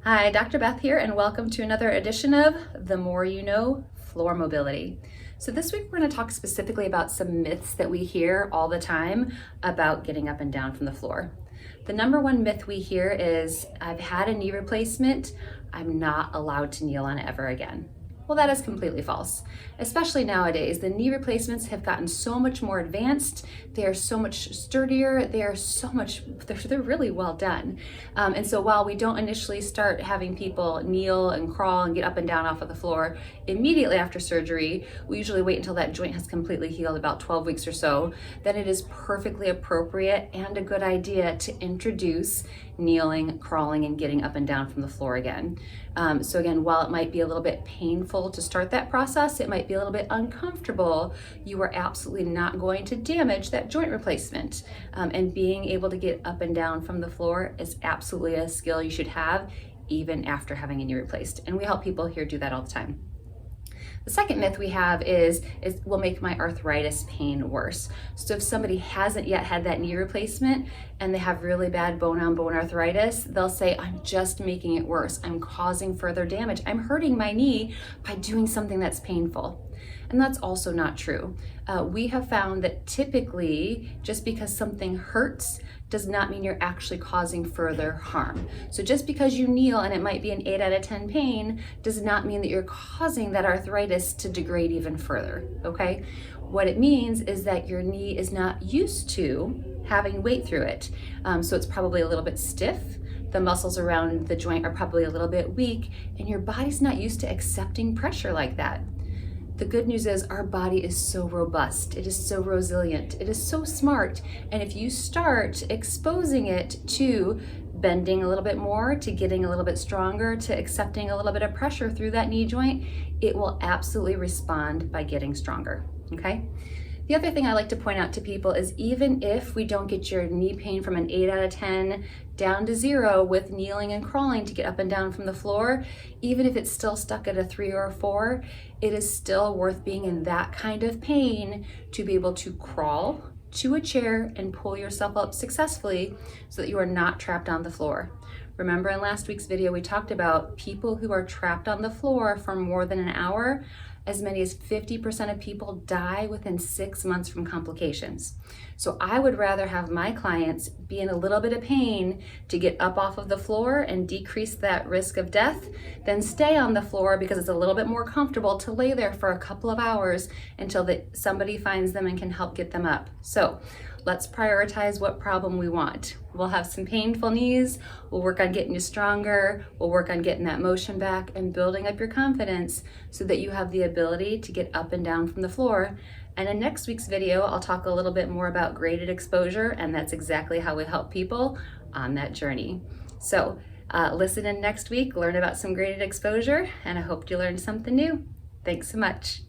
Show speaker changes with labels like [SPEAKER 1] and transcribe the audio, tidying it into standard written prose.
[SPEAKER 1] Hi, Dr. Beth here, and welcome to another edition of The More You Know, Floor Mobility. So this week we're going to talk specifically about some myths that we hear all the time about getting up and down from the floor. The number one myth we hear is, I've had a knee replacement, I'm not allowed to kneel on it ever again. Well, that is completely false. Especially nowadays, the knee replacements have gotten so much more advanced. They are so much sturdier. They're really well done. And so while we don't initially start having people kneel and crawl and get up and down off of the floor immediately after surgery, we usually wait until that joint has completely healed, about 12 weeks or so. Then it is perfectly appropriate and a good idea to introduce kneeling, crawling, and getting up and down from the floor again. So again, while it might be a little bit painful to start that process, it might be a little bit uncomfortable, you are absolutely not going to damage that joint replacement. And being able to get up and down from the floor is absolutely a skill you should have even after having a knee replaced. And we help people here do that all the time. The second myth we have is will make my arthritis pain worse. So if somebody hasn't yet had that knee replacement and they have really bad bone-on-bone arthritis, they'll say, I'm just making it worse. I'm causing further damage. I'm hurting my knee by doing something that's painful. And that's also not true. We have found that typically, just because something hurts does not mean you're actually causing further harm. So just because you kneel and it might be an 8 out of 10 pain does not mean that you're causing that arthritis to degrade even further, okay? What it means is that your knee is not used to having weight through it. So it's probably a little bit stiff. The muscles around the joint are probably a little bit weak, and your body's not used to accepting pressure like that. The good news is our body is so robust, it is so resilient, it is so smart, and if you start exposing it to bending a little bit more, to getting a little bit stronger, to accepting a little bit of pressure through that knee joint, it will absolutely respond by getting stronger, okay? The other thing I like to point out to people is even if we don't get your knee pain from an 8 out of 10 down to 0 with kneeling and crawling to get up and down from the floor, even if it's still stuck at a 3 or a 4, it is still worth being in that kind of pain to be able to crawl to a chair and pull yourself up successfully so that you are not trapped on the floor. Remember in last week's video, we talked about people who are trapped on the floor for more than an hour. As many as 50% of people die within 6 months from complications. So I would rather have my clients be in a little bit of pain to get up off of the floor and decrease that risk of death than stay on the floor because it's a little bit more comfortable to lay there for a couple of hours until somebody finds them and can help get them up. So let's prioritize what problem we want. We'll have some painful knees, we'll work on getting you stronger, we'll work on getting that motion back and building up your confidence so that you have the ability to get up and down from the floor. And in next week's video, I'll talk a little bit more about graded exposure, and that's exactly how we help people on that journey. So listen in next week, learn about some graded exposure, and I hope you learned something new. Thanks so much.